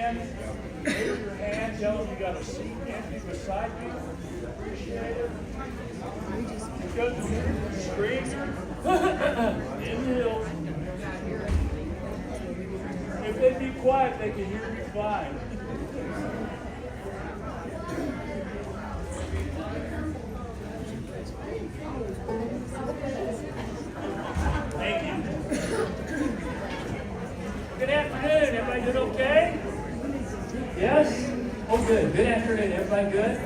hand. Raise your hand. Tell them you got a seat empty beside you. Appreciate it. Go to the screen. Inhale. If they be quiet, they can hear you fine. Thank you. Good afternoon. Everybody doing okay? Yes? Oh, good. Good afternoon. Everybody good?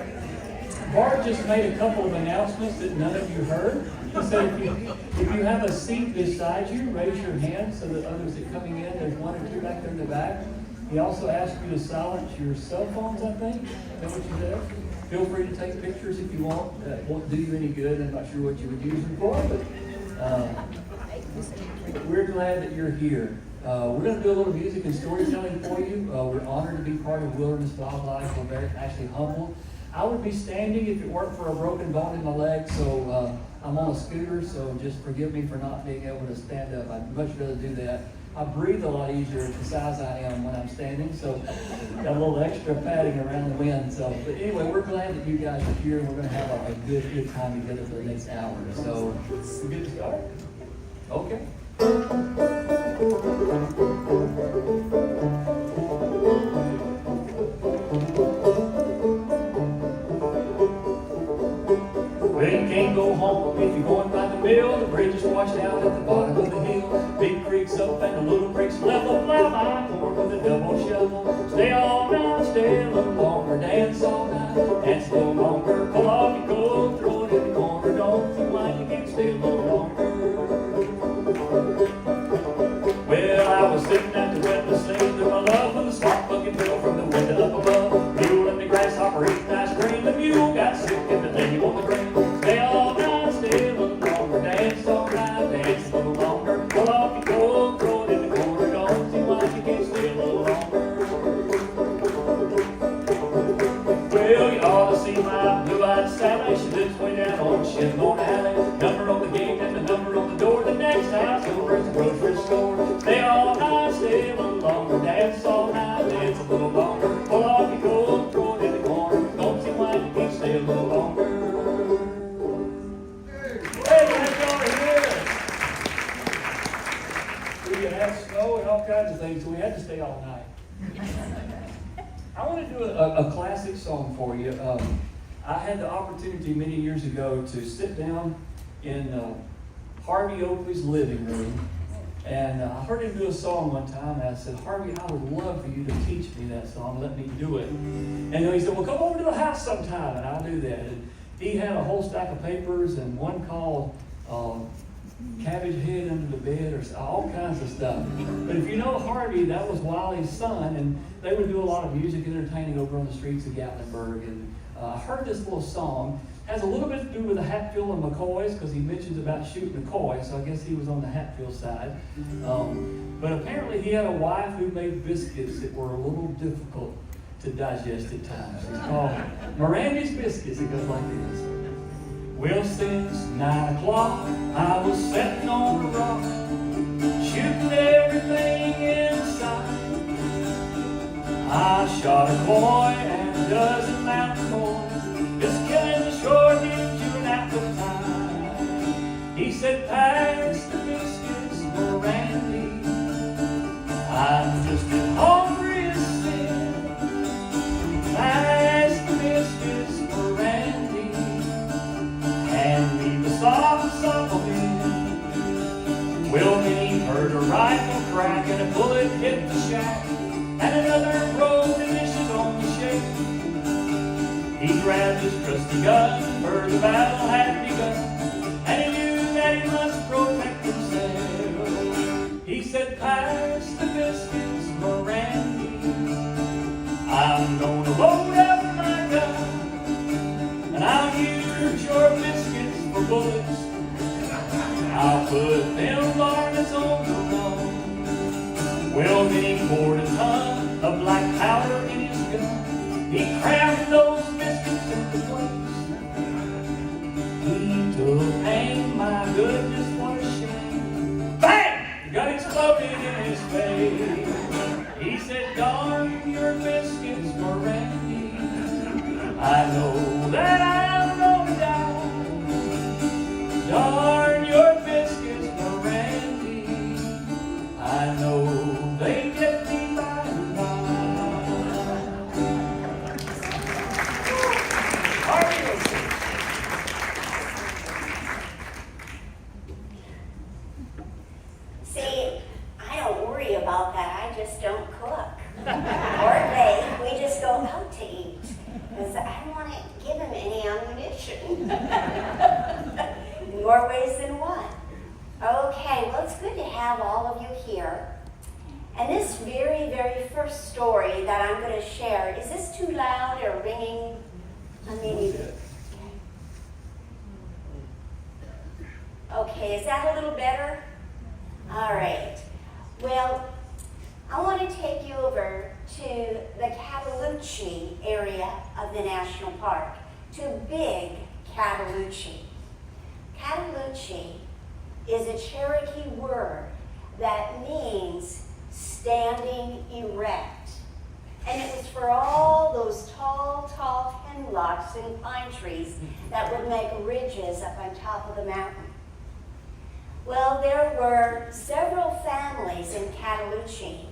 Bart just made a couple of announcements that none of you heard. He said if you have a seat beside you, raise your hand so that others that are coming in, there's one or two back there in the back. He also asked you to silence your cell phones, I think. Is that what you said? Feel free to take pictures if you want. That won't do you any good. I'm not sure what you would use them for, but we're glad that you're here. We're going to do a little music and storytelling for you. We're honored to be part of Wilderness Wildlife. We're very actually humbled. I would be standing if it weren't for a broken bone in my leg, so I'm on a scooter, so just forgive me for not being able to stand up. I'd much rather do that. I breathe a lot easier at the size I am when I'm standing, so got a little extra padding around the wind. So, but anyway, we're glad that you guys are here, and we're going to have a good time together for the next hour. So, we good to start? Okay. Well, you can't go home if you're going by the mill. The bridge is washed out at the bottom of the hill. Big creeks up and the little creeks level. Plow my corn with a double shovel. Stay all night, stay a little longer. Dance all night, dance a little longer. Pull off your coat, throw it in the corner. Don't see why you can't stay a little longer. Well, I was sitting at the window singing to my love when the spark bucket fell from the window up above. Mule and the grasshopper eating ice cream. The mule got sick and the lady on the green. Stay all night, stay a little longer. Dance all night, dance a little longer. Pull off your coat, throw it in the corner. Don't see why you can't stay a little longer. Well, you ought to see my blue-eyed Sally. She lives way down on Shinbone Alley. Number on the gate and the number on the door. The next house over is the grocery store. Stay all night, stay a little longer. Dance all night, dance a little longer. Pull off your coat, throw it in the corner. Don't see why you can't stay a little longer. Hey, glad y'all are here. We had snow and all kinds of things, so we had to stay all night. I want to do a classic song for you. I had the opportunity many years ago to sit down in Harvey Oakley's living room, and I heard him do a song one time, and I said, Harvey, I would love for you to teach me that song, let me do it. And he said, well, come over to the house sometime, and I'll do that. And he had a whole stack of papers, and one called Cabbage Head Under the Bed, or all kinds of stuff. But if you know Harvey, that was Wiley's son, and they would do a lot of music entertaining over on the streets of Gatlinburg. And I heard this little song. Has a little bit to do with the Hatfield and McCoys, because he mentions about shooting a coy, so I guess he was on the Hatfield side. But apparently he had a wife who made biscuits that were a little difficult to digest at times. It's called Miranda's Biscuits. It goes like this. Well, since 9 o'clock, I was sitting on a rock, shooting everything in sight. I shot a coy and a dozen mountain boys, just killing the short hip to an appetite. He said, pass the biscuits for Randy. I'm just as hungry as sin. Pass the biscuits for Randy. Hand me the soft supplement. Well, then he heard a rifle crack and a bullet hit the shack, and another rolled the dishes on the shake. He grabbed his trusty gun, for the battle had begun, and he knew that he must protect himself. He said, pass the biscuits for Randy. I'm gonna load up my gun, and I'll use your biscuits for bullets. I'll put them varmints on the run. Well, then he poured a ton of black powder in his gun. He crammed those biscuits into place. He took aim, my goodness, what a shame. Bang! The gun exploded in his face. He said, darn your biscuits for Randy. I know that I'm gonna die. Darn your biscuits for Randy. I know they get me by and by. See, I don't worry about that. I just don't cook. Or bake. We just go out to eat. Because I don't want to give him any ammunition. In more ways than one. Okay, well, it's good to have all of you here. And this very, very first story that I'm going to share, is this too loud or ringing? Okay, is that a little better? All right. Well, I want to take you over to the Appalachia area of the national park, to Big Appalachia. Appalachia is a Cherokee word that means standing erect. And it was for all those tall, tall hemlocks and pine trees that would make ridges up on top of the mountain. Well, there were several families in Appalachia.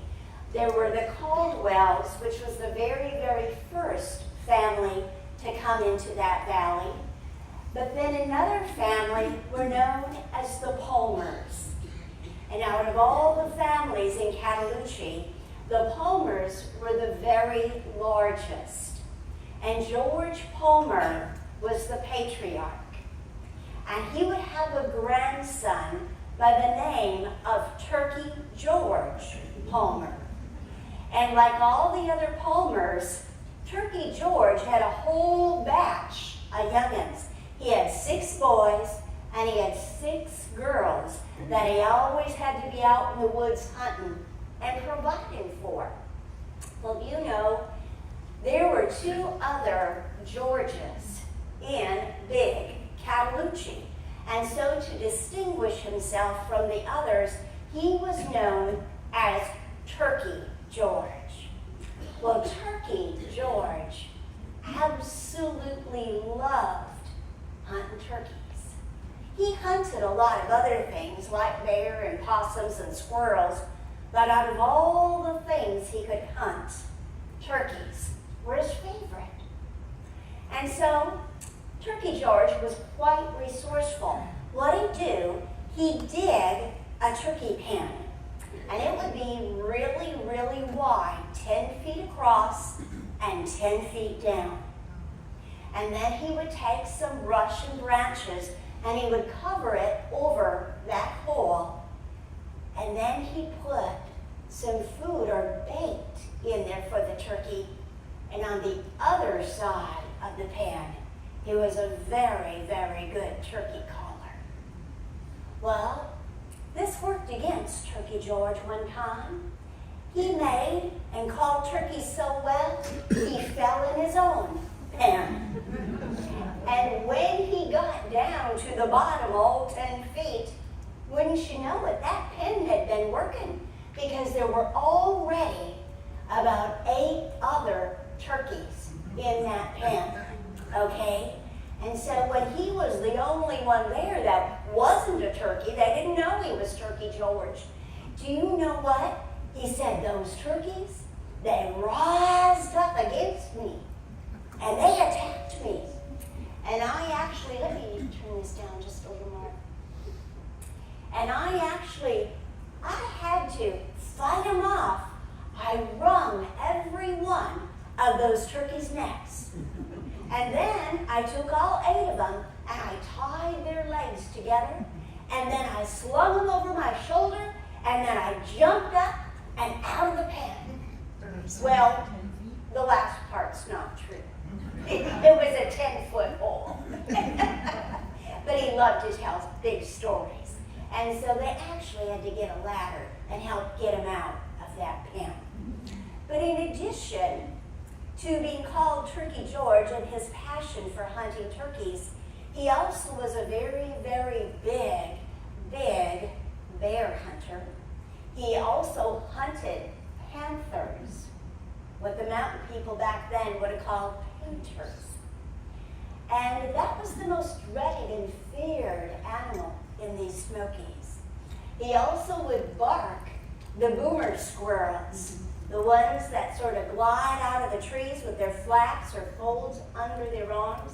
There were the Caldwells, which was the very, very first family to come into that valley. But then another family were known as the Palmers. And out of all the families in Appalachia, the Palmers were the very largest. And George Palmer was the patriarch. And he would have a grandson by the name of Turkey George Palmer. And like all the other Palmers, Turkey George had a whole batch of youngins. He had 6 boys and he had 6 girls that he always had to be out in the woods hunting and providing for. Well, you know, there were 2 other Georges in Big Appalachia. And so to distinguish himself from the others, he was known as Turkey George. Well, Turkey George absolutely loved hunting turkeys. He hunted a lot of other things like bear and possums and squirrels, but out of all the things he could hunt, turkeys were his favorite. And so Turkey George was quite resourceful. What he'd do, he'd dig a turkey pen, and it would be really, really wide, 10 feet across and 10 feet down. And then he would take some brush and branches and he would cover it over that hole, and then he'd put some food or bait in there for the turkey, and on the other side of the pen, he was a very, very good turkey caller. Well, this worked against Turkey George one time. He made and called turkeys so well, he fell in his own pen. And when he got down to the bottom, all 10 feet, wouldn't you know it, that pen had been working, because there were already about 8 other turkeys in that pen, okay? And so when he was the only one there that wasn't a turkey, they didn't know he was Turkey George. Do you know what? He said, those turkeys, they rised up against me, and they attacked me. And I actually, let me turn this down just a little more. And I had to fight them off. I wrung every one of those turkeys' necks. And then I took all 8 of them and I tied their legs together, and then I slung them over my shoulder, and then I jumped up and out of the pen. Well, the last part's not true. It was a 10-foot hole. But he loved to tell big stories. And so they actually had to get a ladder and help get him out of that pen. But in addition to being called Turkey George and his passion for hunting turkeys, he also was a very, very big bear hunter. He also hunted panthers, what the mountain people back then would have called painters. And that was the most dreaded and feared animal in these Smokies. He also would bark the boomer squirrels, the ones that sort of glide out of the trees with their flaps or folds under their arms.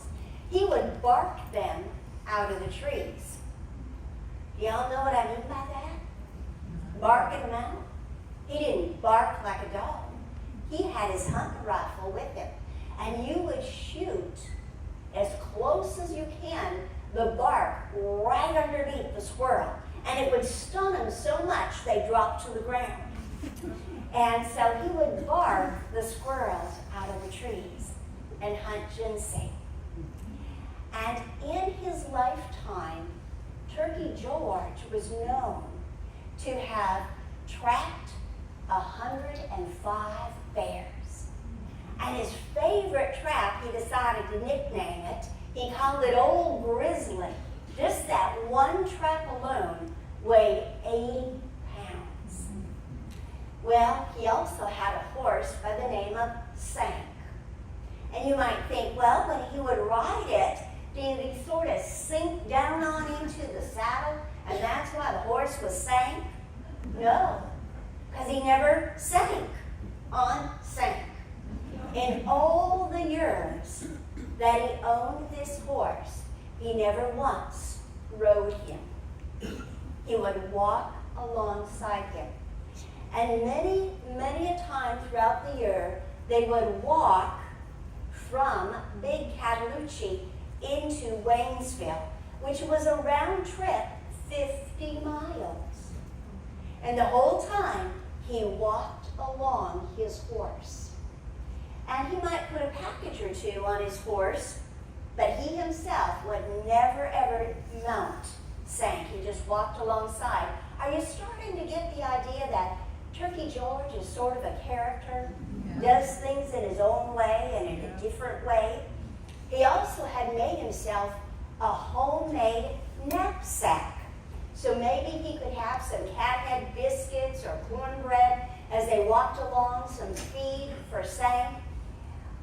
He would bark them out of the trees. Y'all know what I mean by that? Barking them out? He didn't bark like a dog. He had his hunting rifle with him, and you would shoot as close as you can the bark right underneath the squirrel, and it would stun them so much they dropped to the ground. And so he would bark the squirrels out of the trees and hunt ginseng. And in his lifetime, Turkey George was known to have trapped 105 bears. And his favorite trap, he decided to nickname it. He called it Old Grizzly. Just that one trap alone weighed 80 pounds. Well, he also had a horse by the name of Sank. And you might think, well, when he would ride it, did he sort of sink down on into the saddle, and that's why the horse was Sank? No, because he never sank on Sank. In all the years that he owned this horse, he never once rode him. He would walk alongside him. And many, many a time throughout the year, they would walk from Big Cataloochee into Waynesville, which was a round trip 50 miles. And the whole time, he walked along his horse. And he might put a package or two on his horse, but he himself would never, ever mount Sank. He just walked alongside. Are you starting to get the idea that Turkey George is sort of a character, does things in his own way and in a different way? He also had made himself a homemade knapsack. So maybe he could have some cathead biscuits or cornbread as they walked along, some feed for Sank.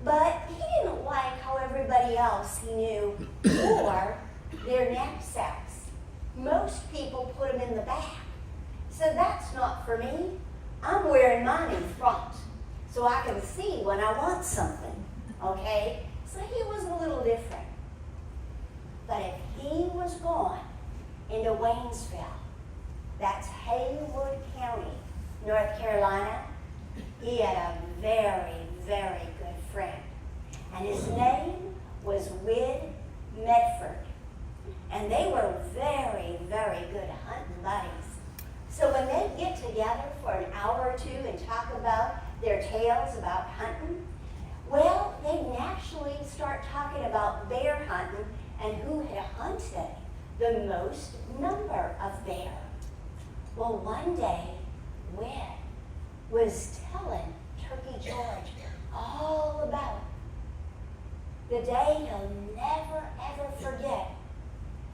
But he didn't like how everybody else he knew wore their knapsacks. Most people put them in the back. So that's not for me. I'm wearing mine in front so I can see when I want something, okay? So he was a little different. But if he was going into Waynesville, that's Haywood County, North Carolina, he had a very, very good friend. And his name was Wid Medford. And they were very, very good hunting buddies. So when they get together for an hour or two and talk about their tales about hunting, well, they naturally start talking about bear hunting and who had hunted the most number of bear. Well, one day, Wid was telling Turkey George all about the day he'll never, ever forget,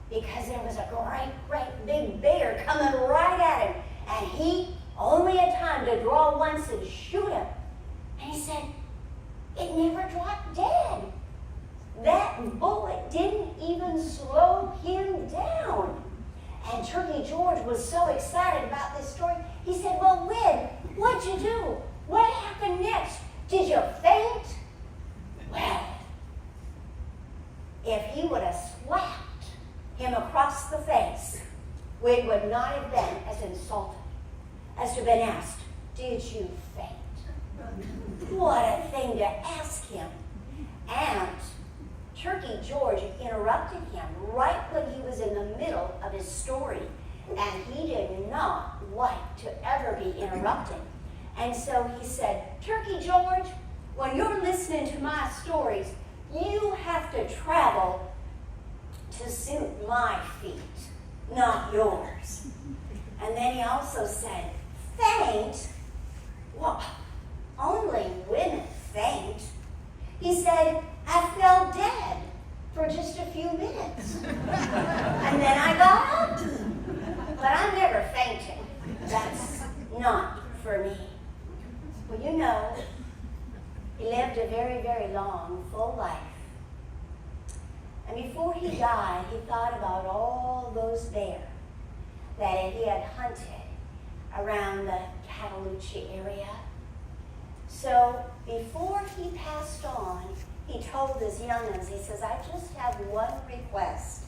because there was a great, great big bear coming right at him, and he only had time to draw once and shoot him. And he said, it never dropped dead. That bullet didn't even slow him down. And Turkey George was so excited about this story, he said, well, Wid, what'd you do? What happened next? Did you faint? Well, if he would have slapped him across the face, Wid would not have been as insulted as to have been asked, did you faint? What a thing to ask him. And Turkey George interrupted him right when he was in the middle of his story, and he did not like to ever be interrupted. And so he said, Turkey George, when you're listening to my stories, you have to travel to suit my feet, not yours. And then he also said, faint? Well, only women faint. He said, I fell dead for just a few minutes. And then I got up. But I'm never fainting. That's not for me. Well, you know, he lived a very, very long, full life. And before he died, he thought about all those bears that he had hunted around the Appalachia area. So before he passed on, he told his young'uns, he says, I just have one request.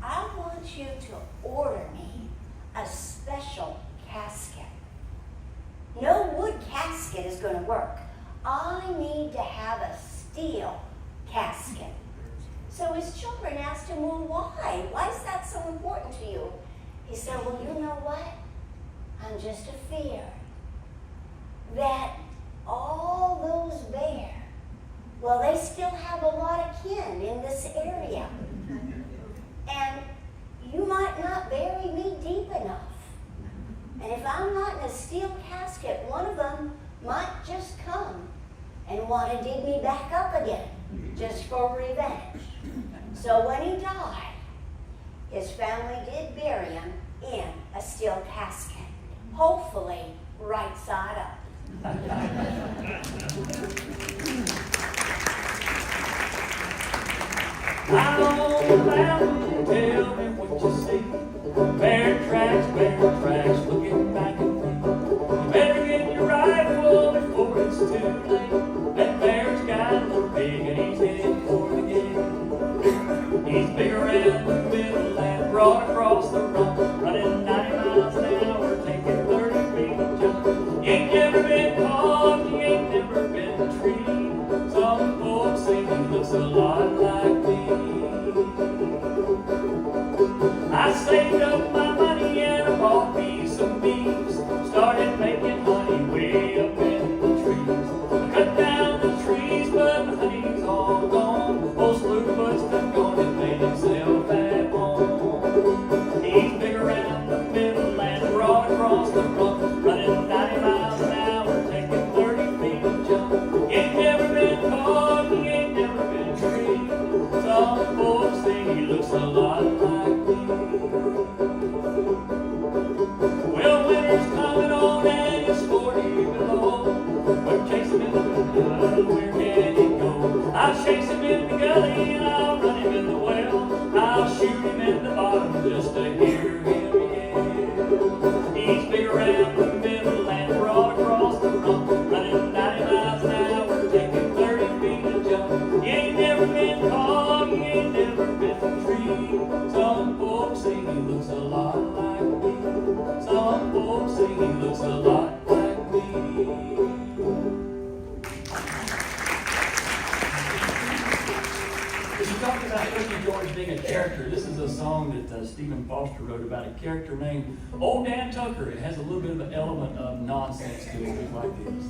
I want you to order me a special casket. No wood casket is going to work. I need to have a steel casket. So his children asked him, well, why? Why is that so important to you? He said, well, you know what? I'm just afeard that all those bears, well, they still have a lot of kin in this area. And you might not bury me deep enough. And if I'm not in a steel casket, one of them might just come and want to dig me back up again, just for revenge. So when he died, his family did bury him in a steel casket, hopefully right side up. I'm on the mountain, tell me what you see. Bear tracks, looking back at me. You better get your rifle before it's too late. That bear's got a little big and he's heading for the gate. He's big around the middle and broad across the rump, running 90 miles an hour, taking 30 feet of jump. You ain't never been caught, you ain't never been treed. Some folks say he looks a lot like me. I saved up my money and I bought me some bees. Started making honey way up in the trees. Cut down the trees, but the honey's all gone. Old Slewfoot's done gone and made himself at home. He's big around the middle and broad across the rump, running 90 miles an hour, taking 30 feet of jump. He ain't never been caught, he ain't never been treed. Some folks say he looks a lot like me. Well, winter's coming on and it's 40 below. We're chasing him in the gully, where can he go? I'll chase him in the gully and I'll run him in the well. I'll shoot him in the bottom just to hear him yell. He's big around the middle and broad across the rump, running 90 miles an hour, taking 30 feet of jump. He ain't never been caught, he ain't never been treed. Some folks say he looks a lot like me. Some folks say he looks a lot like me. As you talk about Ricky George being a character, this is a song that Stephen Foster wrote about a character named Old Dan Tucker. It has a little bit of an element of nonsense to it, just like this.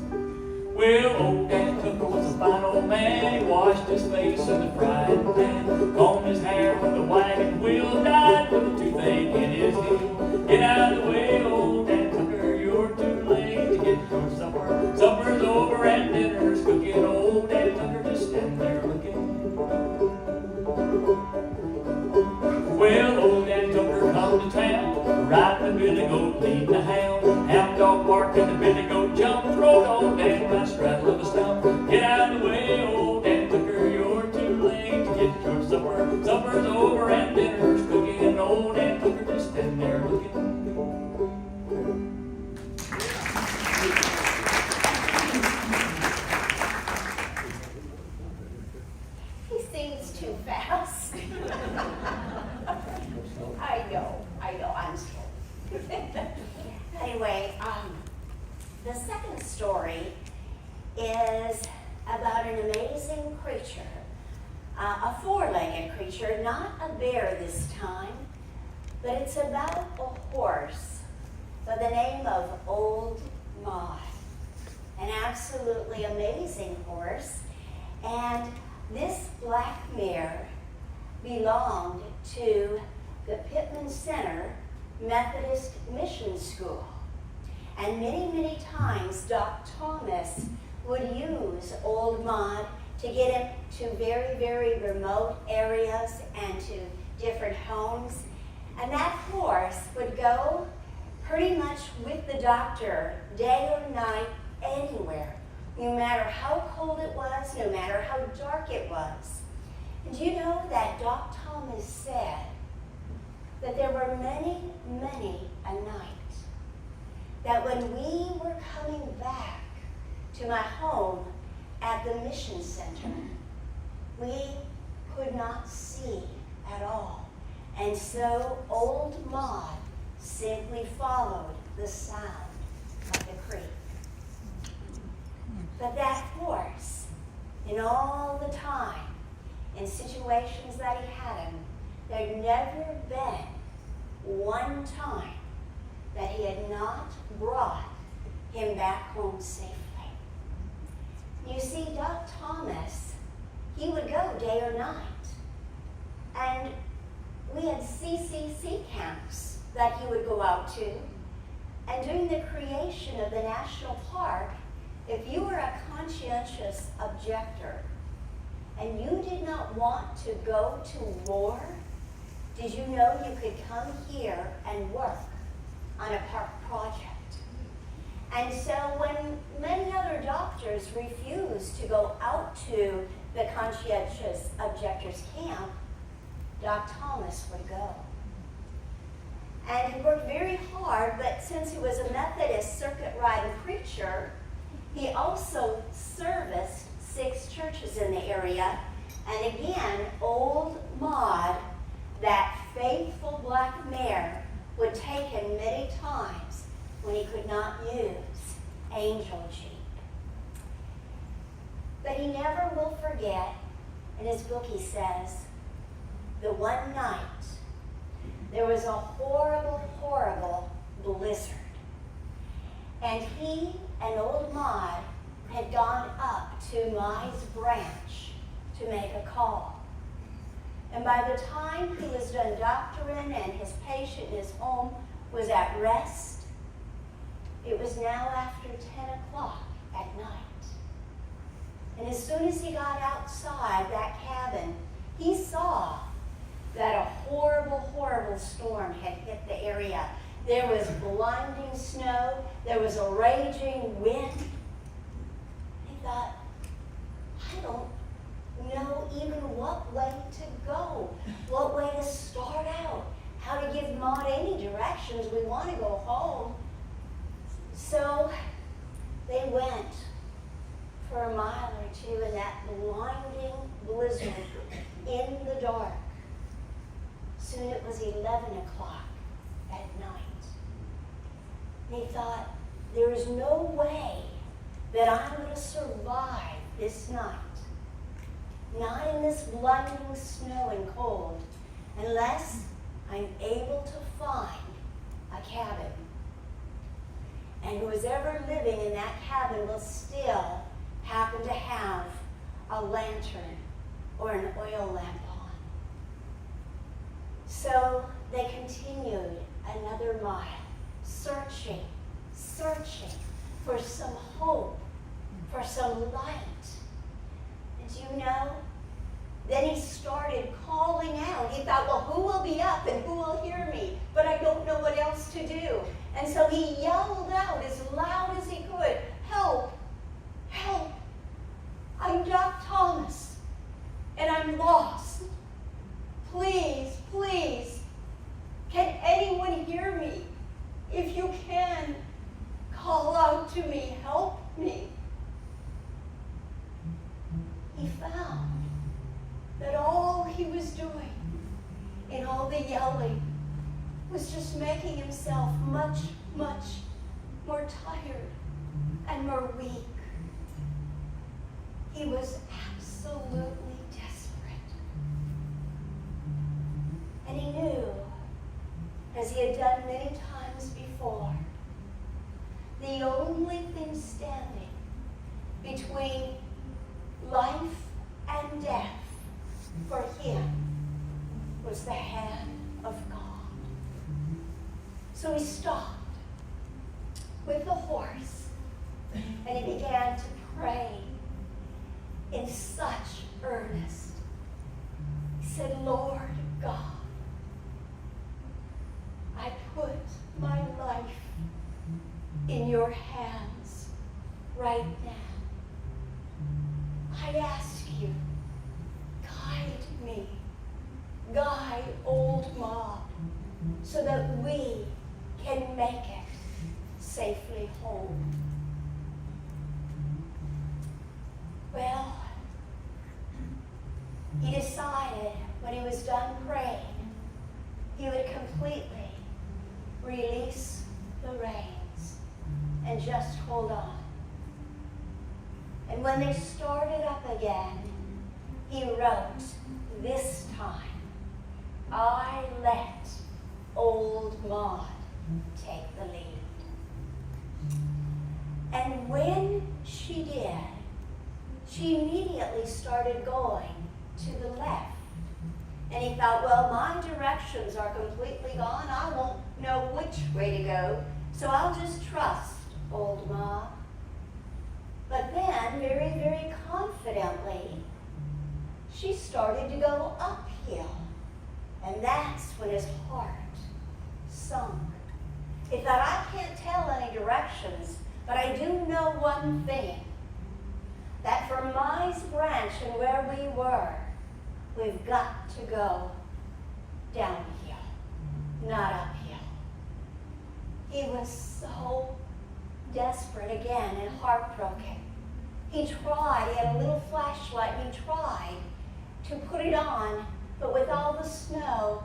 Well, old Dan Tucker was a fine old man. He washed his face in the frying pan, combed his hair with a wagon wheel, died with a toothache in his heel. Get out of the way, old Dan Tucker, you're too late to get your supper. Supper's over and dinner's cooking. Old Dan Tucker just standing there looking. Well, old Dan Tucker come to town, riding the billy goat, leading the hound. Hound dog barked and the billy goat jumped, rode old Dan by straddle of a stump. Get out of the way, old Dan Tucker, you're too late to get your supper. Supper's over and dinner's cooking. Old Dan Tucker just standing there looking. He sings too fast. I know, I'm slow. Anyway, the second story is about an amazing creature, a four-legged creature, not a bear this time, but it's about a horse by the name of Old Maud, an absolutely amazing horse. And this black mare belonged to the Pittman Center Methodist Mission School. And many, many times Doc Thomas would use Old Maud to get him to very, very remote areas and to different homes. And that horse would go pretty much with the doctor day or night, anywhere, no matter how cold it was, no matter how dark it was. And do you know that Doc Thomas said that there were many, many a night that when we were coming back to my home at the mission center, we could not see at all. And so old Maud simply followed the sound of the creek. But that horse, in all the time, in situations that he had him, there had never been one time that he had not brought him back home safely. You see, Doc Thomas, he would go day or night. And we had CCC camps that he would go out to. And during the creation of the national park, if you were a conscientious objector and you did not want to go to war, did you know you could come here and work on a park project? And so when many other doctors refused to go out to the conscientious objectors camp, Doc Thomas would go. And he worked very hard, but since he was a Methodist circuit riding preacher, he also serviced 6 churches in the area. And again, old Maud, that faithful black mare, would take him many times when he could not use Angel Jeep. But he never will forget, in his book he says, the one night there was a horrible, horrible blizzard. And he and old Maud had gone up to Mai's branch to make a call. And by the time he was done doctoring and his patient in his home was at rest, it was now after 10 o'clock at night. And as soon as he got outside that cabin, he saw that a horrible, horrible storm had hit the area. There was blinding snow. There was a raging wind. He thought, I don't know even what way to go, what way to start out, how to give Maud any directions. We want to go home. So they went for a mile or two in that blinding blizzard in the dark. Soon it was 11 o'clock at night. And he thought, there is no way that I'm going to survive this night, not in this blinding snow and cold, unless I'm able to find a cabin. And who's ever living in that cabin will still happen to have a lantern or an oil lamp on. So they continued another mile, searching for some hope, for some light. And you know, then he started calling out. He thought, well, who will be up and who will hear me? But I don't know what else to do. And so he yelled out as loud as he could, help, help. I'm Doc Thomas, and I'm lost. Please, please, can anyone hear me? If you can, call out to me, help me. He found that all he was doing in all the yelling was just making himself much, much more tired and more weak. He was absolutely desperate. And he knew, as he had done many times before, the only thing standing between life and death for him was the hand of God. So he stopped with the horse and he began to pray in such earnest. He said, Lord God, I put my life in your hands right right now, I ask you, guide me, guide old Maud, so that we can make it safely home. Well, he decided when he was done praying, he would completely release the reins and just hold on. And when they started up again, he wrote, "This time, I let old Maud take the lead." And when she did, she immediately started going to the left. And he thought, well, my directions are completely gone. I won't know which way to go, so I'll just trust old Ma. But then, very, very confidently, she started to go uphill. And that's when his heart sunk. He thought, I can't tell any directions, but I do know one thing, that from Mize Branch and where we were, we've got to go downhill, not uphill. He was so desperate again and heartbroken. He tried, he had a little flashlight, and he tried to put it on, but with all the snow,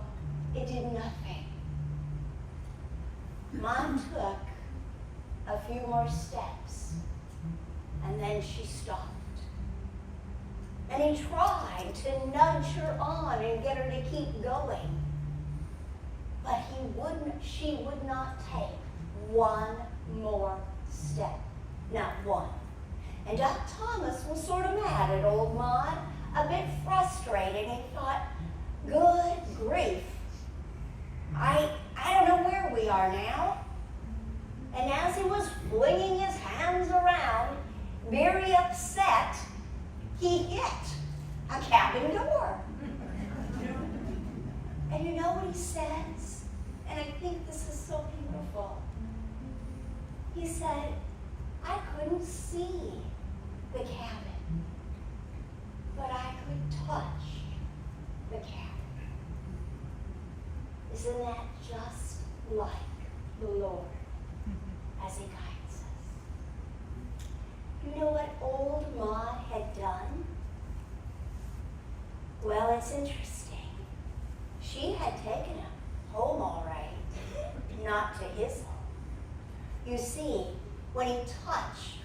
it did nothing. Mom took a few more steps, and then she stopped. And he tried to nudge her on and get her to keep going. But she would not take one more step. Not one. And Doc Thomas was sort of mad at old Maud, a bit frustrated. He thought, good grief. I don't know where we are now. And as he was flinging his hands around, very upset, he hit a cabin door. And you know what he says? And I think this is so beautiful. He said, I couldn't see the cabin, but I could touch the cabin. Isn't that just like the Lord as he guides us? You know what old Maud had done? Well, it's interesting. She had taken him home all right, not to his home. You see, when he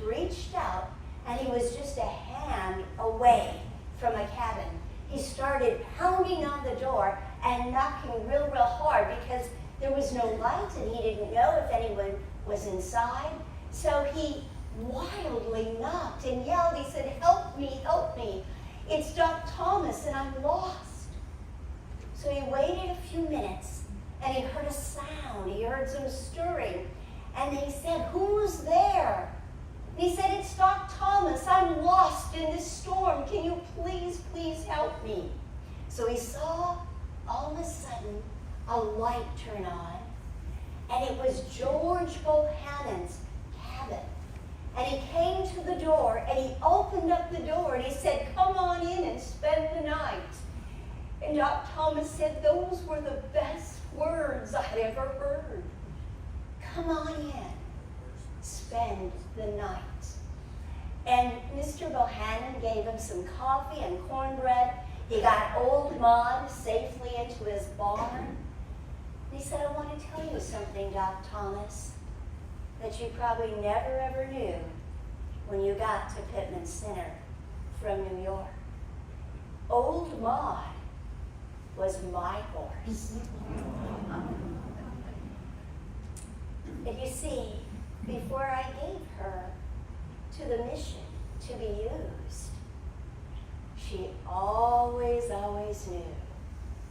reached out, and he was just a hand away from a cabin, he started pounding on the door and knocking real, real hard because there was no light and he didn't know if anyone was inside. So he wildly knocked and yelled. He said, help me, help me. It's Doc Thomas and I'm lost. So he waited a few minutes and he heard a sound. He heard some stirring. And he said, who's there? And he said, it's Doc Thomas. I'm lost in this storm. Can you please, please help me? So he saw all of a sudden a light turn on. And it was George Bohannon's cabin. And he came to the door and he opened up the door and he said, come on in and spend the night. And Doc Thomas said, those were the best words I'd ever heard. Come on in, spend the night. And Mr. Bohannon gave him some coffee and cornbread. He got old Maud safely into his barn. And he said, I want to tell you something, Doc Thomas, that you probably never ever knew when you got to Pittman Center from New York. Old Maud was my horse. And you see, before I gave her to the mission to be used, she always, always knew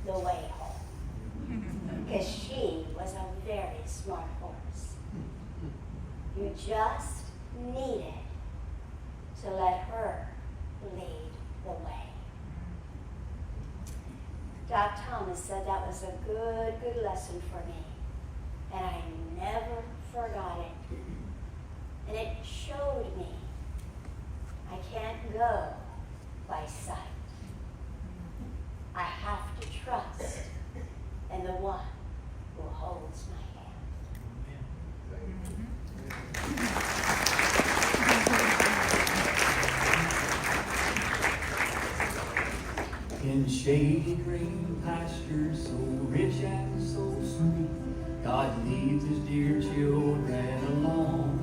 the way home. Because she was a very smart horse. You just needed to let her lead the way. Doc Thomas said that was a good lesson for me. And I never forgot it. And it showed me in shady green pastures, so rich and so sweet, God leads his dear children along.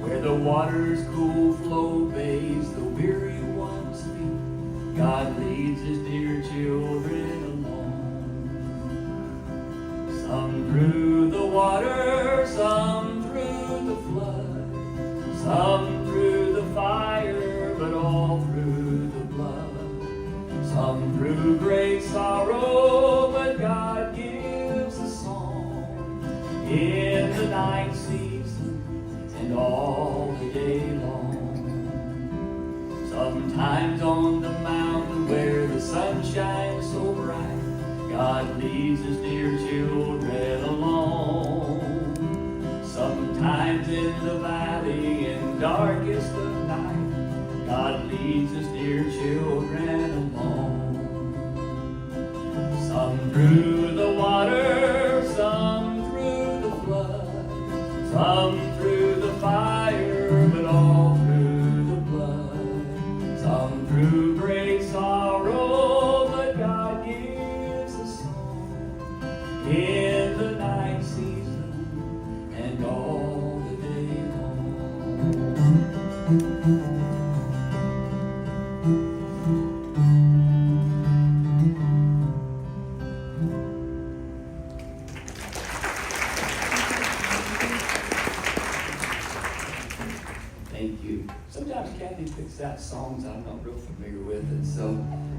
Where the water's cool flow bathes the weary one's feet, God leads his dear children along. Some through the water, some through the flood, some through the fire, but all through the blood. Some through great sorrow, but God gives a song in the night season and all the day long. Sometimes on the mountain where the sun shines so bright, God leads his dear children along. Sometimes in the valley in darkest of night, God leads his dear children along. Some through the water, some through the flood, some through the fire, but all through the blood. Some through great sorrow, but God gives a song in the night season and all the day long. Thank you. Sometimes Kathy picks out songs I'm not real familiar with, and so I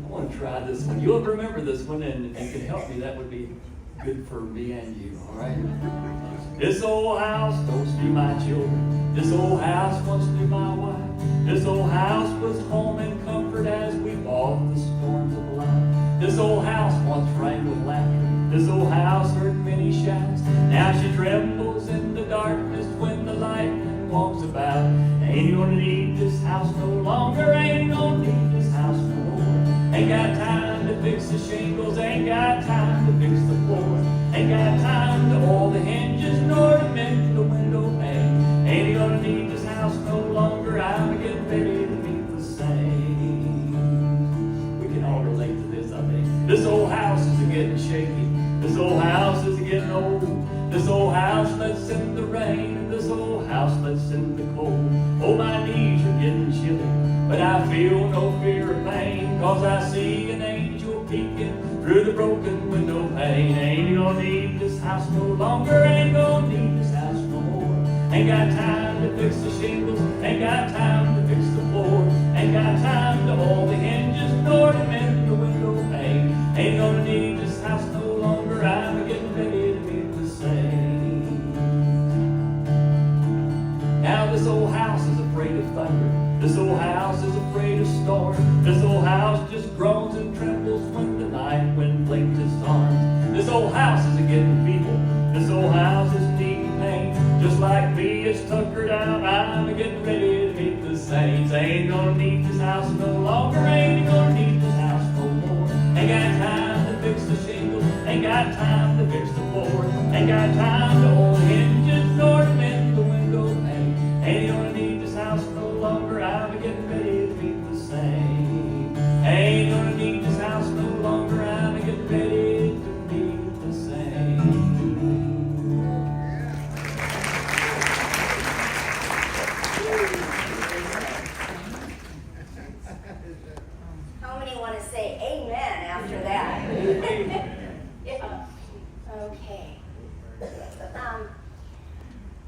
want to try this one. You'll remember this one and can help me. That would be good for me and you, all right? This old house once knew my children. This old house once knew my wife. This old house was home and comfort as we fought the storms of life. This old house once rang with laughter. This old house heard many shouts. Now she trembles in the darkness when the lightning walks about. Ain't gonna need this house no longer. Ain't gonna need this house no more. Ain't got time to fix the shingles. Ain't got time to fix the floor. Ain't got time to oil the hinges nor to mend the window pane. Ain't gonna need this house no longer. I'm getting ready to meet the saints. We can all relate to this, I think. This old house is getting shaky. This old house is getting old. This old house lets in the rain, and this old house lets in the cold. Oh, my knees are getting chilly, but I feel no fear of pain, 'cause I see an angel peeking through the broken window pane. Ain't gonna need this house no longer, ain't gonna need this house no more. Ain't got time to fix the shingles, ain't got time to fix the floor. Ain't got time to oil the hinges, nor to mend the window pane. Ain't gonna need this house no longer, I'm getting ready to meet the saints. Now this old house is afraid of thunder. This old house is afraid of storm. This old house just groans and trembles when the night wind flings its arms. This old house is getting feeble. This old house is needing pain. Just like me, it's tuckered out. I'm getting ready to meet the saints. Ain't gonna need this house no longer. Ain't gonna need this house no more. Ain't got time to fix the shingles. Ain't got time to fix the floor. Ain't got time to oil the hinges nor to mend the window pane. Ain't gonna need this house no longer. I'm getting ready to meet the saints. Ain't gonna need this house no longer. I'm getting ready to meet the saints. How many want to say amen after that? Yeah. Okay.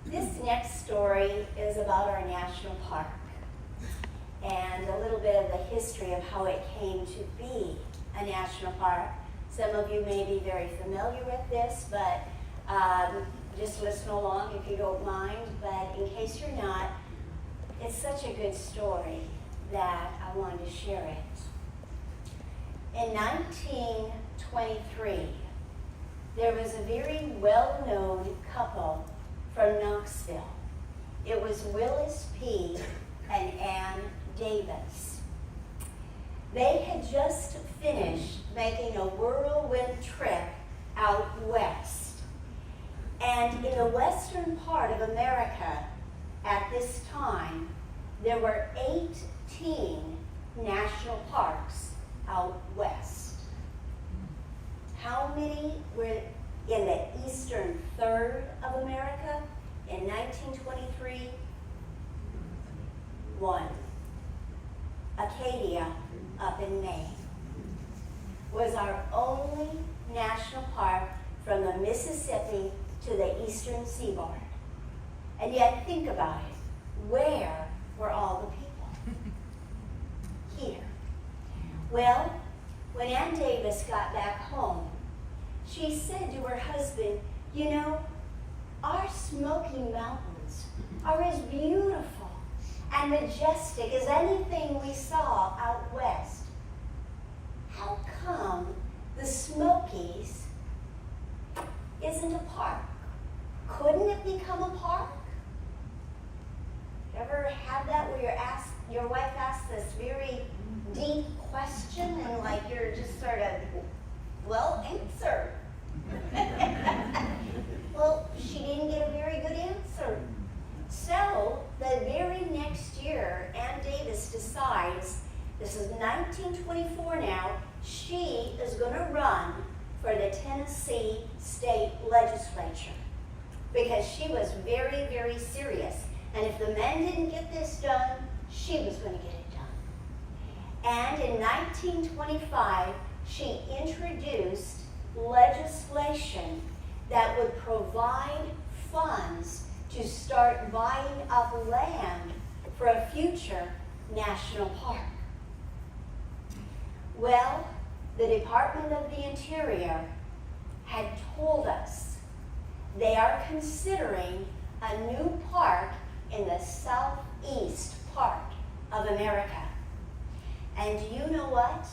This next story is about our national park and a little bit of the history of how it came to be a national park. Some of you may be very familiar with this, but just listen along if you don't mind. But in case you're not, it's such a good story that I wanted to share it. In 1923, there was a very well-known couple from Knoxville. It was Willis P. and Ann Davis. They had just finished making a whirlwind trip out west. And in the western part of America at this time, there were 18 national parks out west. How many were in the eastern third of America in 1923? 1. Acadia, up in Maine, was our only national park from the Mississippi to the eastern seaboard. And yet, think about it. Where were all the people? Here. Well, when Ann Davis got back home, she said to her husband, you know, our Smoky Mountains are as beautiful and majestic as anything we saw out west. How come the Smokies isn't a park? Couldn't it become a park? Ever had that where your wife asked this very deep question and like you're just sort of, well, answer. Well, she didn't get a very good answer. So the very next year, Ann Davis decides, this is 1924 now, she is going to run for the Tennessee state legislature because she was very, very serious. And if the men didn't get this done, she was going to get it done. And in 1925, she introduced legislation that would provide funds to start buying up land for a future national park. Well, the Department of the Interior had told us they are considering a new park in the southeast part of America. And you know what?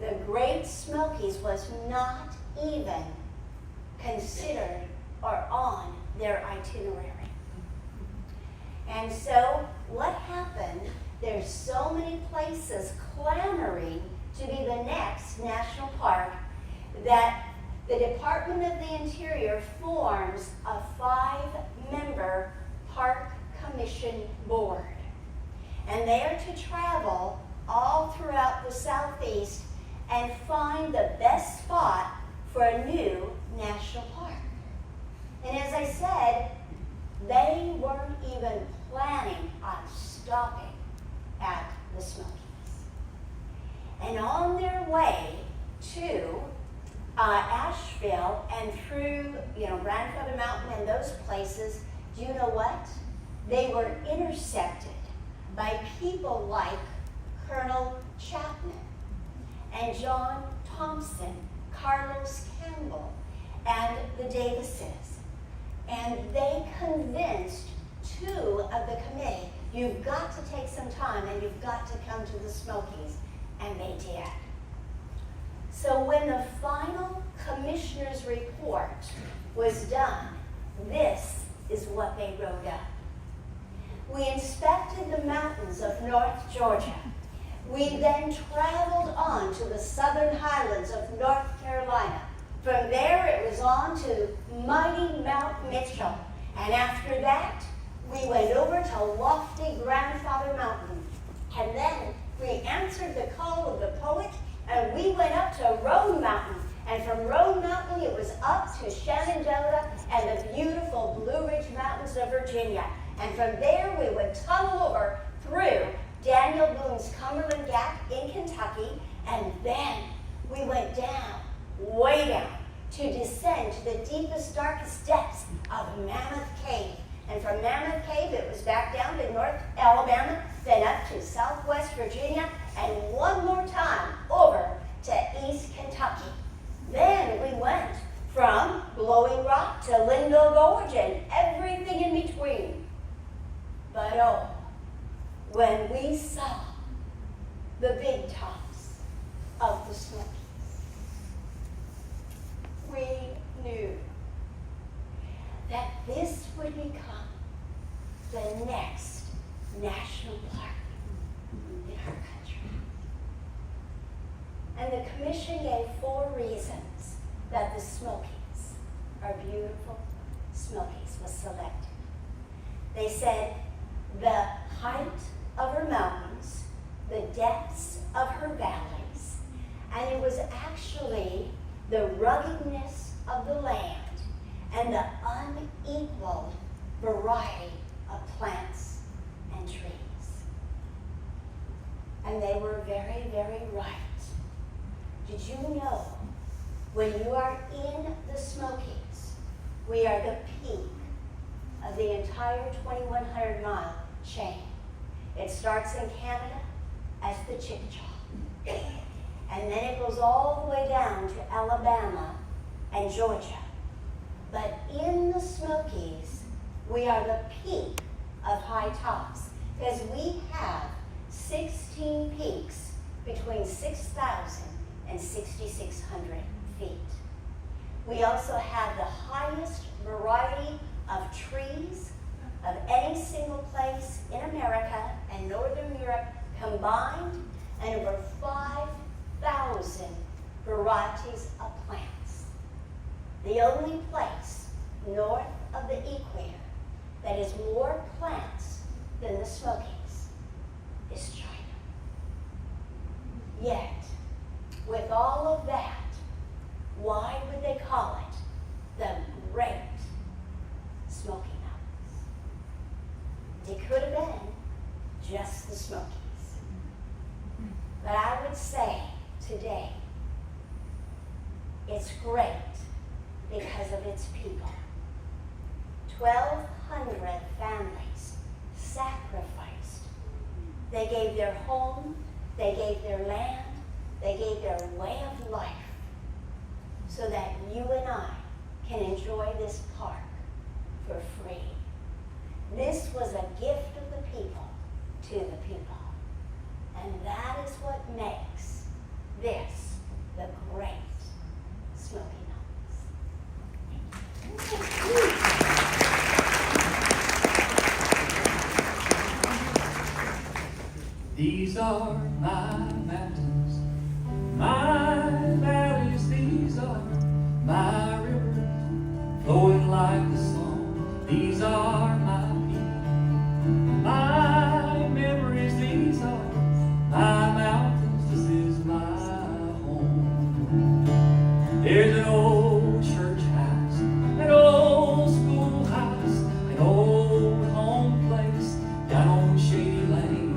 The Great Smokies was not even considered or on their itinerary. And so what happened, there's so many places clamoring to be the next national park that the Department of the Interior forms a 5-member Park Commission Board. And they are to travel all throughout the southeast and find the best spot for a new national park. And as I said, they weren't even planning on stopping at the Smokies. And on their way to Asheville and through, Grandfather Mountain and those places, do you know what? They were intercepted by people like Colonel Chapman and John Thompson, Carlos Campbell, and the Davises. And they convinced 2 of the committee, you've got to take some time and you've got to come to the Smokies. And they did. So when the final commissioner's report was done, this is what they wrote up. We inspected the mountains of North Georgia. We then traveled on to the southern highlands of North Carolina. From there, it was on to mighty Mount Mitchell. And after that, we went over to lofty Grandfather Mountain. And then we answered the call of the poet, and we went up to Roan Mountain. And from Roan Mountain, it was up to Shenandoah and the beautiful Blue Ridge Mountains of Virginia. And from there, we would tunnel over through Daniel Boone's Cumberland Gap in Kentucky, and then we went down, way down, to descend to the deepest, darkest depths of Mammoth Cave. And from Mammoth Cave, it was back down to North Alabama, then up to Southwest Virginia, and one more time over to East Kentucky. Then we went from Blowing Rock to Linville Gorge and everything in between. But oh, when we saw the big tops of the Smokies, we knew that this would become the next national park in our country. And the commission gave 4 reasons that the Smokies, our beautiful Smokies, was selected. They said the height of her mountains, the depths of her valleys, And it was actually the ruggedness of the land and the unequaled variety of plants and trees. And they were very, very right. Did you know when you are in the Smokies, we are the peak of the entire 2,100-mile chain. It starts in Canada as the Chickasaw. And then it goes all the way down to Alabama and Georgia. But in the Smokies, we are the peak of high tops because we have 16 peaks between 6,000 and 6,600 feet. We also have the highest variety of trees of any single place in America and Northern Europe combined, and over 5,000 varieties of plants. The only place north of the equator that has more plants than the Smokies is China. Yet, with all of that, why would they call it the Great Smoky Mountains? It could have been just the Smokies. But I would say today, it's great because of its people. 1,200 families sacrificed. They gave their home, they gave their land, they gave their way of life so that you and I can enjoy this park for free. This was a gift of the people to the people. And that is what makes this the Great Smoky Mountains. These are my mountains, my valleys, these are my rivers, flowing like the song. These are my people, my memories, these are my mountains, this is my home. There's an old church house, an old schoolhouse, an old home place down on Shady Lane.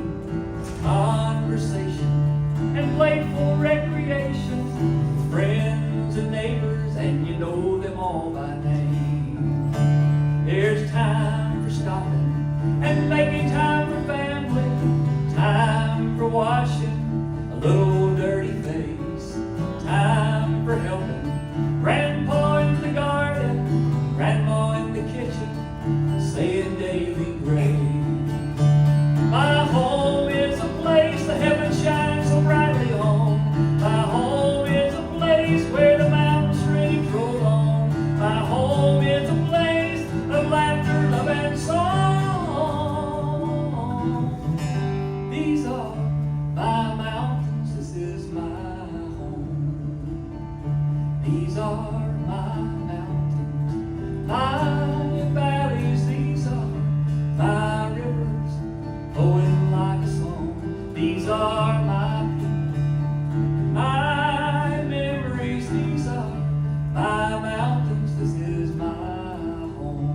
Conversation and playful recreation, friends and neighbors, and you know them all by name. There's time for stopping and making time for family, time for washing a little dirty face, time for helping grandpa in the garden, grandma in the kitchen, saying daily grace. My home is a place the heaven shines so brightly on. My home is a place where the mountain streams roll on. My home is a place of laughter, love, and song. These are my mountains, this is my home. These are my mountains, my valleys, these are my rivers, flowing like a song. These are my people, my memories, these are my mountains, this is my home.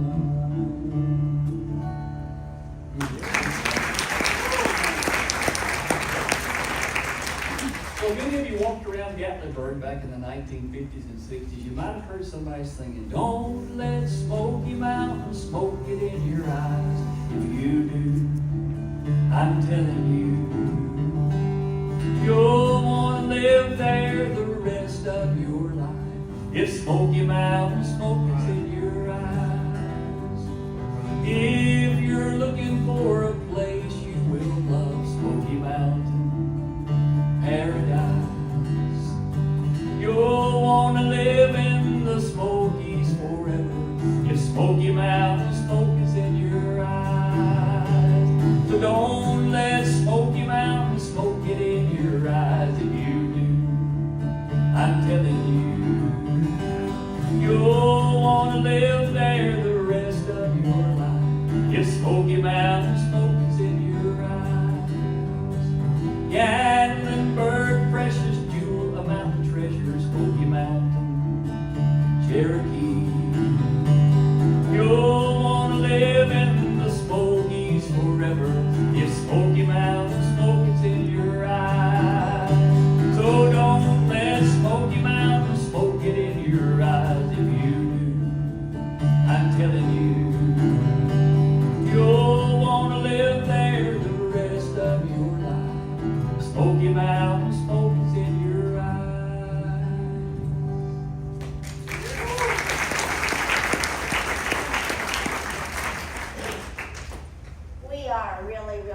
So many of you walked around Gatlinburg back in the 1950s and 60s. You might have heard somebody singing, "Don't let Smoky Mountains smoke it in your eyes." If you do, I'm telling you, you'll want to live there the rest of your life. If Smoky Mountain smoke is in your eyes, if you're looking for a place you will love, Smoky Mountain paradise. You'll want to live in the Smokies forever. If Smoky Mountain smoke is in your eyes, so don't let Smoky Mountain smoke it in your eyes. If you do, I'm telling you, you'll want to live there the rest of your life. If Smoky Mountain smoke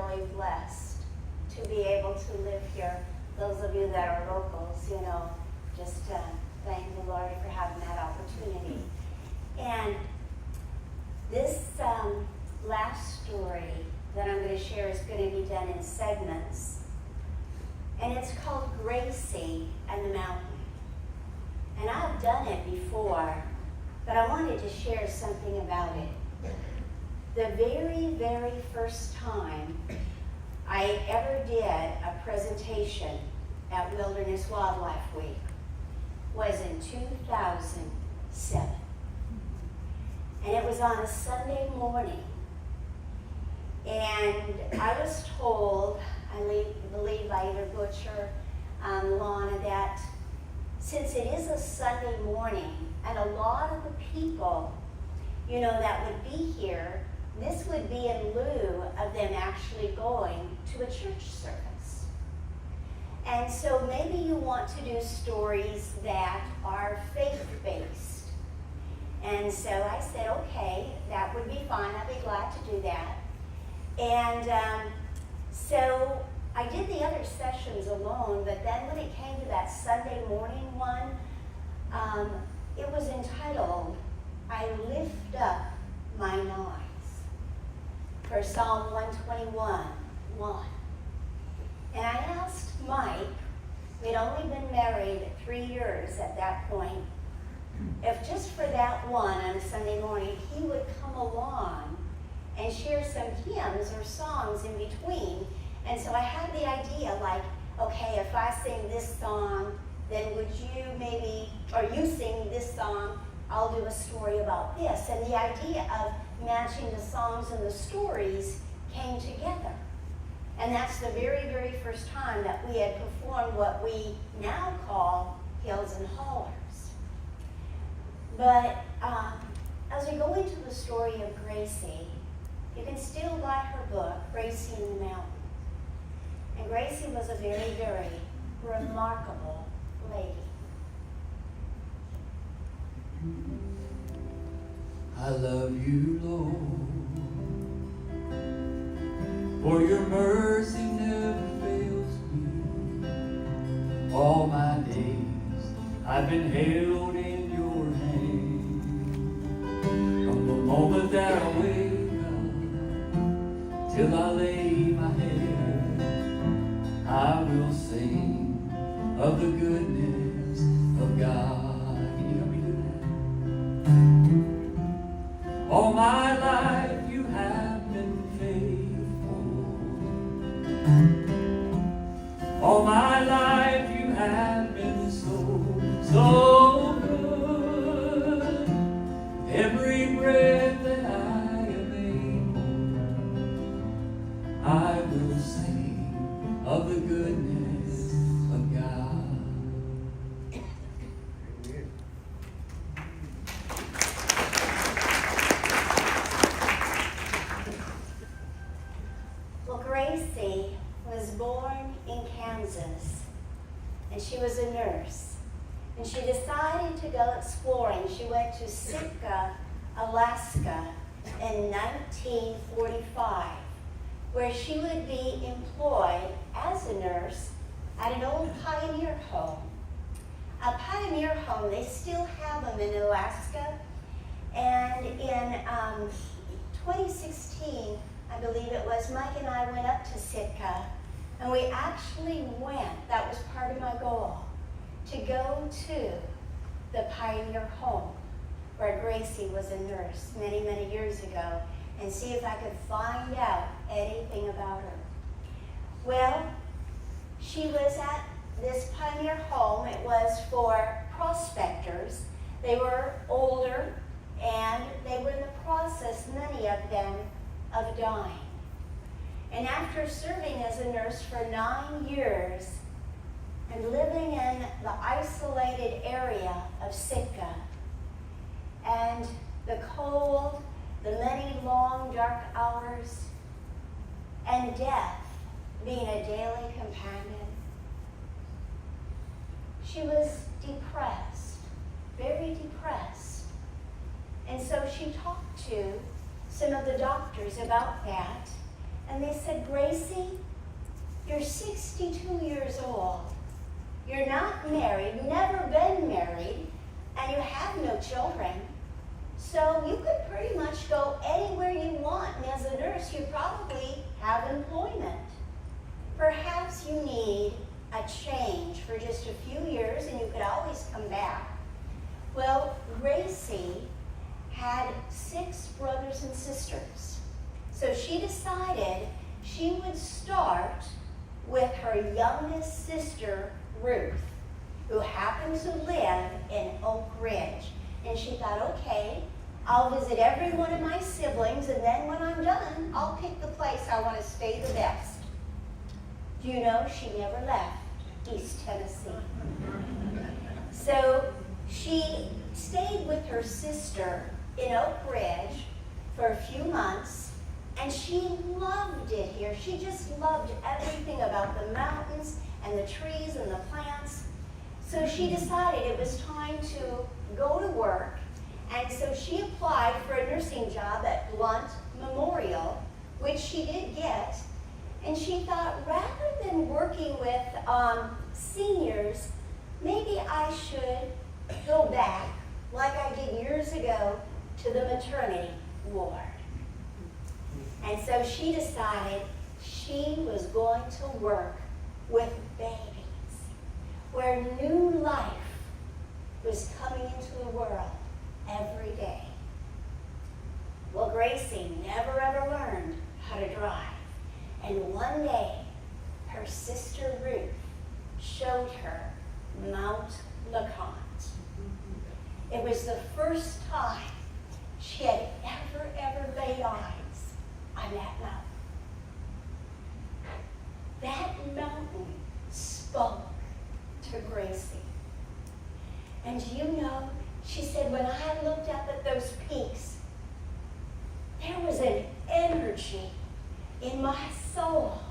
really blessed to be able to live here. Those of you that are locals, just thank the Lord for having that opportunity. And this last story that I'm going to share is going to be done in segments. And it's called Gracie and the Mountain. And I've done it before, but I wanted to share something about it. The very, very first time I ever did a presentation at Wilderness Wildlife Week was in 2007. And it was on a Sunday morning. And I was told, I believe by either Butch or Lana, that since it is a Sunday morning and a lot of the people, that would be here, this would be in lieu of them actually going to a church service. And so maybe you want to do stories that are faith-based. And so I said, okay, that would be fine. I'd be glad to do that. And so I did the other sessions alone, but then when it came to that Sunday morning one, it was entitled, I Lift Up Mine Eyes, for Psalm 121:1. And I asked Mike, we'd only been married 3 years at that point, if just for that one on a Sunday morning, he would come along and share some hymns or songs in between. And so I had the idea, like, okay, if I sing this song, then would you maybe, or you sing this song, I'll do a story about this. And the idea of matching the songs and the stories came together. And that's the very, very first time that we had performed what we now call Hills and Hollers. But as we go into the story of Gracie, you can still buy her book, Gracie and the Mountain. And Gracie was a very, very remarkable lady. I love you, Lord, for your mercy never fails me. All my days I've been held in your hand. From the moment that I wake up till I lay my head, I will sing of the goodness of God. Can you help me do that? All my life you have been faithful. All my life you have been so good. Every breath that I am able, I will sing of the goodness of God. Well, Gracie was born in Kansas, and she was a nurse. And she decided to go exploring. She went to Sitka, Alaska in 1945, where she would be employed as a nurse at an old pioneer home. A pioneer home, they still have them in Alaska. And in 2016, I believe it was, Mike and I went up to Sitka, and we actually went, that was part of my goal, to go to the pioneer home where Gracie was a nurse many, many years ago, and see if I could find out anything about her. Well, she was at this pioneer home. It was for prospectors. They were older, and they were in the process, many of them, of dying. And after serving as a nurse for 9 years and living in the isolated area of Sitka, and the cold, the many long dark hours, and death being a daily companion, she was depressed, very depressed. And so she talked to some of the doctors about that, And they said, Gracie, you're 62 years old. You're not married, never been married, and you have no children. So you could pretty much go anywhere you want, and as a nurse, you probably have employment. Perhaps you need a change for just a few years, and you could always come back. Well, Gracie had 6 brothers and sisters. So she decided she would start with her youngest sister, Ruth, who happened to live in Oak Ridge. And she thought, okay, I'll visit every one of my siblings, and then when I'm done, I'll pick the place I want to stay the best. Do you know she never left East Tennessee? So she stayed with her sister in Oak Ridge for a few months, and she loved it here. She just loved everything about the mountains and the trees and the plants. So she decided it was time to go to work, and so she applied for a nursing job at Blunt Memorial, which she did get. And she thought, rather than working with seniors, maybe I should go back, like I did years ago, to the maternity ward. And so she decided she was going to work with babies, where new life was coming into the world every day. Well, Gracie never ever learned how to drive. And one day, her sister Ruth showed her Mount LeConte. It was the first time she had ever laid eyes on that mountain. That mountain spoke to Gracie. And do you know, she said, when I looked up at those peaks, there was an energy in my soul.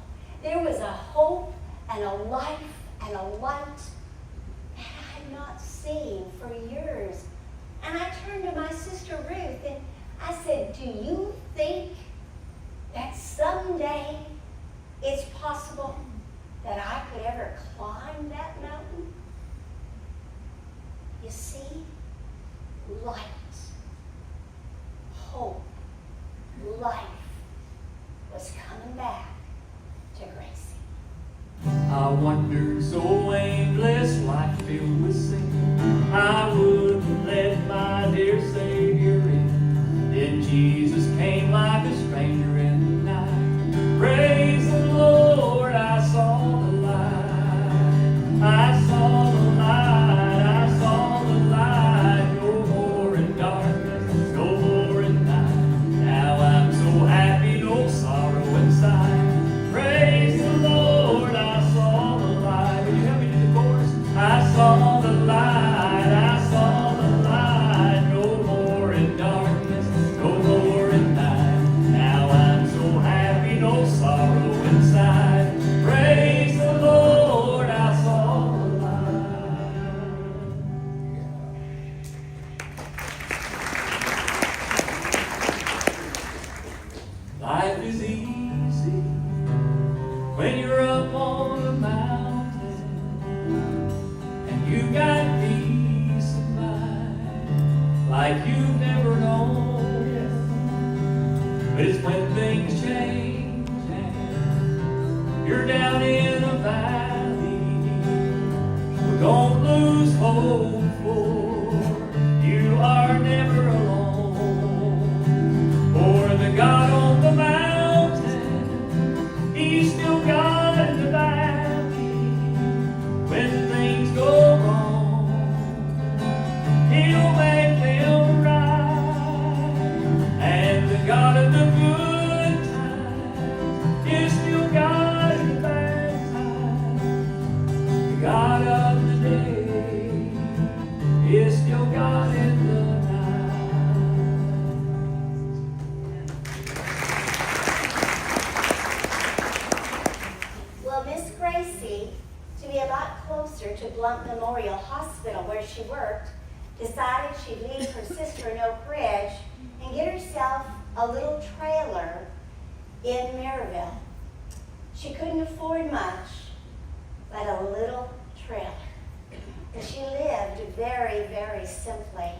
There was a hope and a life and a light that I had not seen for years. And I turned to my sister Ruth and I said, do you think that someday it's possible that I could ever climb that mountain? You see, light, hope, life was coming back to Gracie. I wandered so aimless, life filled with sin. I wouldn't let my dear Savior in. Then Jesus came like a stranger in the night. Praise the Lord, I saw the light. I saw the light, I saw the light. No more in darkness, no more in night. Now I'm so happy, no sorrow inside. Praise the Lord, I saw the light. Will you help me do the chorus? I saw the light, I saw the light. No more in darkness, no more in night. Now I'm so happy, no sorrow inside. Praise the Lord, I saw the light. Life is easy when you're up on a mountain and you got peace of mind like you've never known. But it's when things change and you're down in a valley. Well, don't lose hope, for you are never alone. For the God on the mountain, He's still God in the valley. When things go wrong, He'll make them right. And the God of the good times is still God in the bad times. The God of the day is still God in the night. Well, Miss Gracie, to be a lot closer to Blunt Memorial Hospital where she worked, decided she'd leave her sister in Oak Ridge and get herself a little trailer in Maryville. She couldn't afford much, but a little trailer. And she lived very, very simply.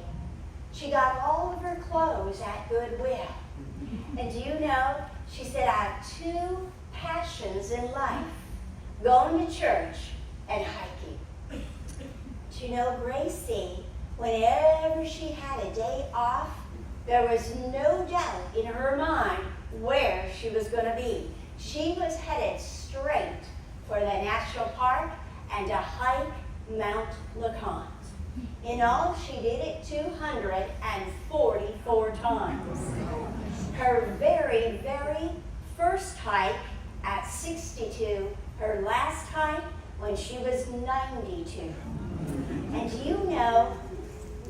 She got all of her clothes at Goodwill. And do you know, she said, I have two passions in life, going to church and hiking. Do you know, Gracie, whenever she had a day off, there was no doubt in her mind where she was going to be. She was headed straight for the national park and to hike Mount LeConte. In all, she did it 244 times. Her very, very first hike at 62, her last hike when she was 92. And do you know,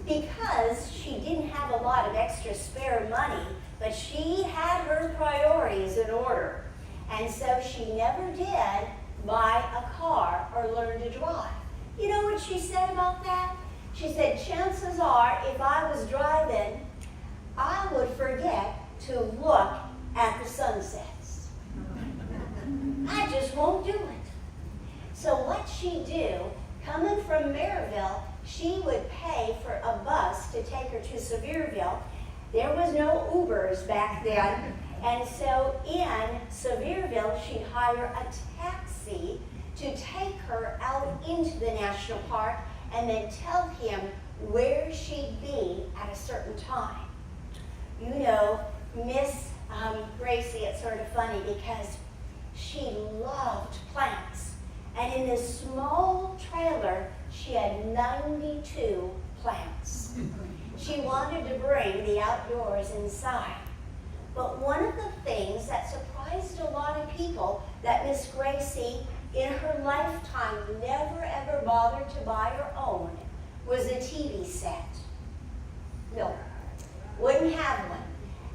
because she didn't have a lot of extra spare money, but she had her priorities in order. And so she never did buy a car or learn to drive. You know what she said about that? She said, chances are, if I was driving, I would forget to look at the sunsets. I just won't do it. So what she'd do, coming from Maryville, she would pay for a bus to take her to Sevierville. There was no Ubers back then. And so in Sevierville, she'd hire a taxi to take her out into the national park and then tell him where she'd be at a certain time. You know, Miss Gracie, it's sort of funny because she loved plants. And in this small trailer, she had 92 plants. She wanted to bring the outdoors inside. But one of the things that surprised a lot of people that Miss Gracie, in her lifetime, never ever bothered to buy or own was a TV set. No, wouldn't have one.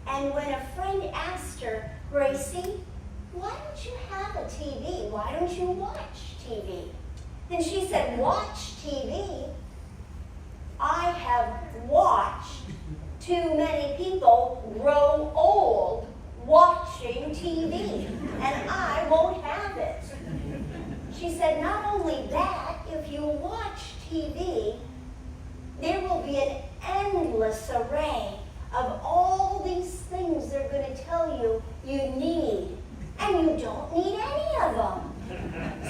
And when a friend asked her, Gracie, why don't you have a TV? Why don't you watch TV? Then she said, watch TV? I have watched too many people grow old watching TV, and I won't have it. She said, not only that, if you watch TV, there will be an endless array of all these things they're going to tell you you need, and you don't need any of them.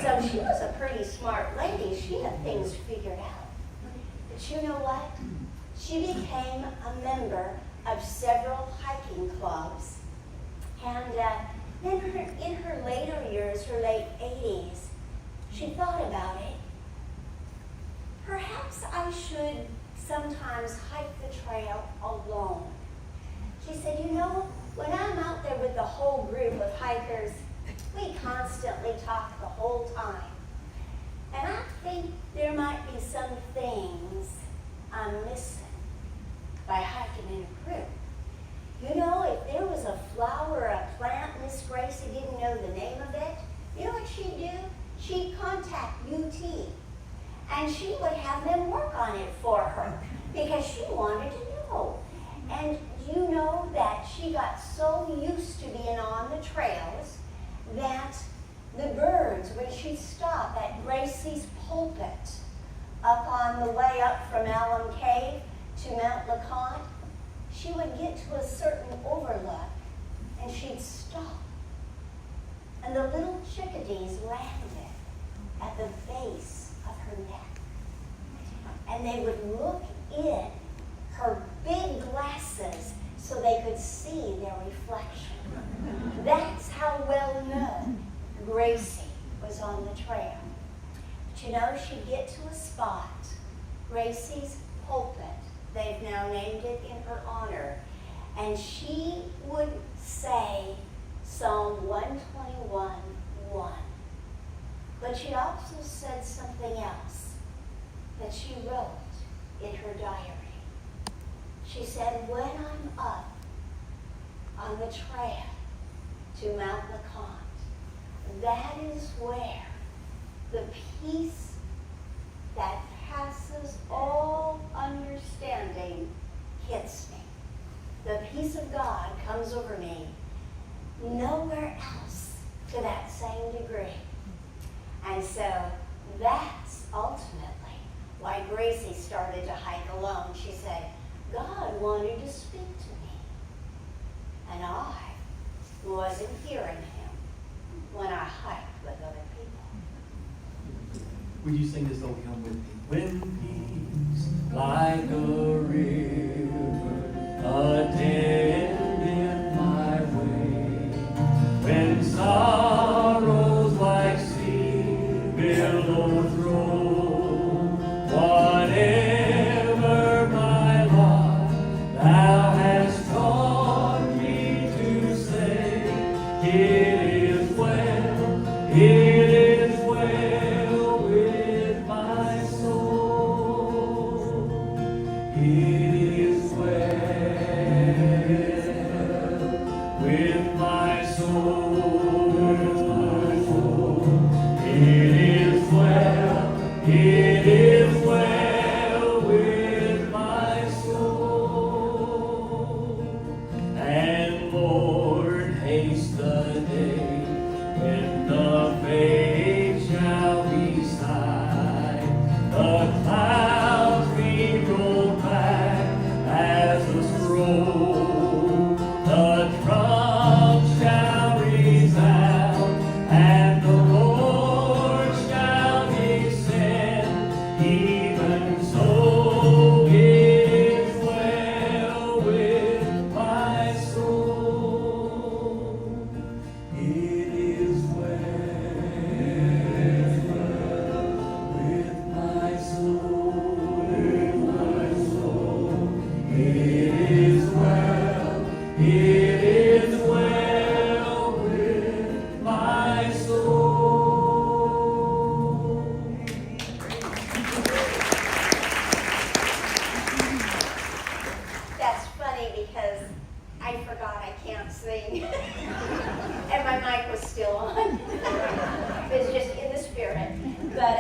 So she was a pretty smart lady. She had things figured out. But you know what? She became a member of several hiking clubs. And in her later years, her late 80s, she thought about it. Perhaps I should sometimes hike the trail alone. She said, you know, when I'm out there with the whole group of hikers, we constantly talk the whole time. And I think there might be some things I'm missing by hiking in a group. You know, if there was a flower or a plant, Miss Gracie didn't know the name of it, you know what she'd do? She'd contact UT, and she would have them work on it for her because she wanted to know. And you know that she got so used to being on the trails that the birds, when she'd stop at Gracie's pulpit up on the way up from Alum Cave to Mount LeConte, she would get to a certain overlook and she'd stop. And the little chickadees landed at the base of her neck. And they would look in her big glasses so they could see their reflection. That's how well known Gracie was on the trail. But you know, she'd get to a spot, Gracie's pulpit. They've now named it in her honor. And she would say Psalm 121:1. But she also said something else that she wrote in her diary. She said, when I'm up on the trail to Mount LeConte, that is where the peace that passes all understanding hits me. The peace of God comes over me. Nowhere wasn't hearing him when I hiked with other people. Would you sing this old hymn with me? When peace like a river attended my way, when sorrows like sea billows roll, whatever my lot, thou hast taught me to say, it is well, it is well with my soul. It is well with my soul. It is well, it is well with my soul. And Lord, haste the day when the faith shall be sight, the clouds be rolled back as a scroll, the trump shall resound, and the Lord shall descend. Even so, it is well with my soul. It is well with my soul, with my soul. It is well, it is well with my soul. That's funny because I forgot I can't sing. And my mic was still on. It's just in the spirit. But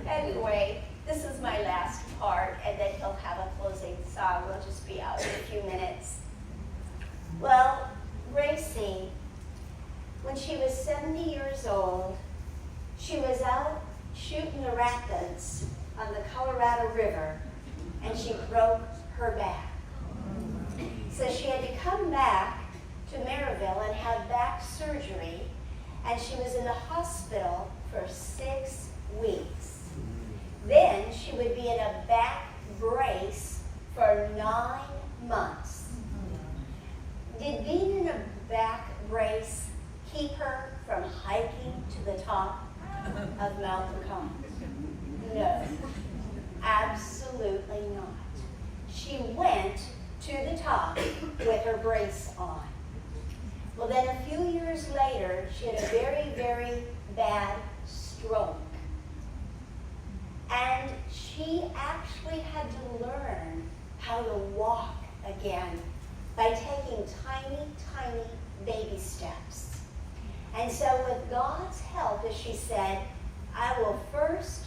anyway, this is my last part, and then he'll have a closing song. We'll just be out in a few minutes. Well, Gracie, when she was 70 years old, she was out shooting the rapids on the Colorado River, and she broke her back. So she had to come back to Maryville and have back surgery, and she was in the hospital for 6 weeks. Then she would be in a back brace for 9 months. Did being in a back brace keep her from hiking to the top of Mount Pecan? No, absolutely not. She went to the top with her brace on. Well, then a few years later, she had a very, very bad stroke. And she actually had to learn how to walk again by taking tiny, tiny baby steps. And so with God's help, as she said, I will first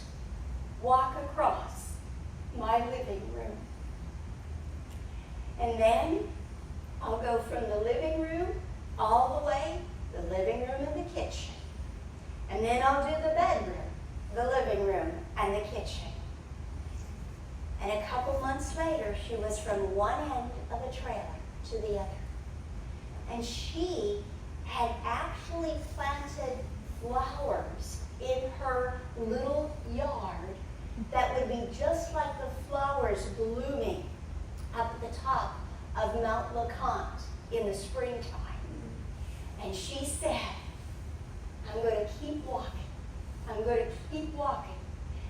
walk across my living room. And then I'll go from the living room all the way, the living room and the kitchen. And then I'll do the bedroom, the living room, and the kitchen. And a couple months later, she was from one end of a trailer to the other. And she had actually planted flowers in her little yard that would be just like the flowers blooming up at the top of Mount LeConte in the springtime. And she said, I'm going to keep walking. I'm going to keep walking,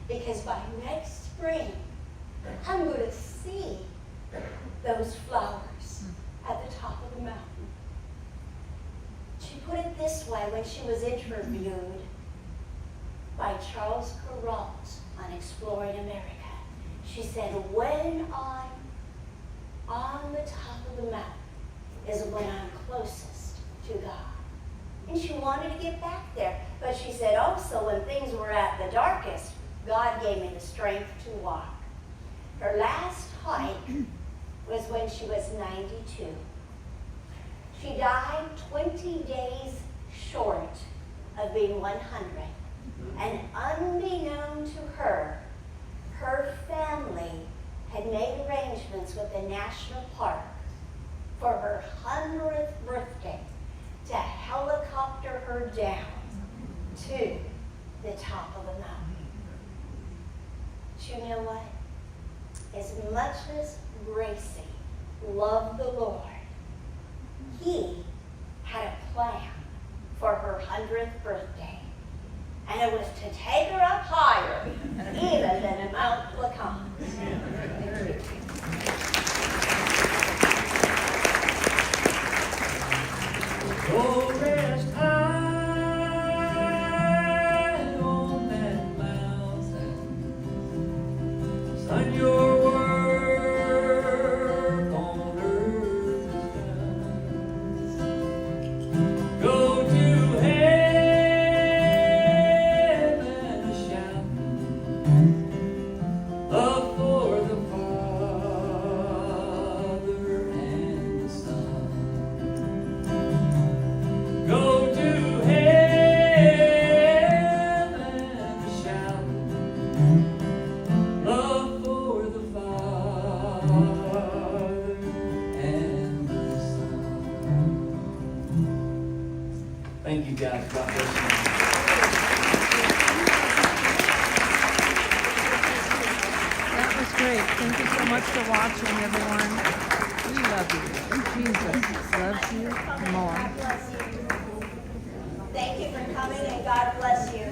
because by next spring, I'm going to see those flowers at the top of the mountain. She put it this way when she was interviewed by Charles Kuralt on Exploring America. She said, when I'm on the top of the mountain is when I'm closest to God. And she wanted to get back there. But she said also when things were at the darkest, God gave me the strength to walk. Her last hike was when she was 92. She died 20 days short of being 100. And unbeknown to her, her family had made arrangements with the National Park for her 100th birthday to help her down to the top of the mountain. But you know what? As much as Gracie loved the Lord, he had a plan for her 100th birthday. And it was to take her up higher, even than Mount Lacan. Oh, rest high on that mountain, son, your work on earth is done. Go to heaven shouting, love for the Father and the Son. Go to heaven shouting, love for the Father and the Son. Thank you guys. God bless you. That was great. Thank you so much for watching, everyone. We love you. And Jesus loves you more. God bless you. Thank you for coming, and God bless you.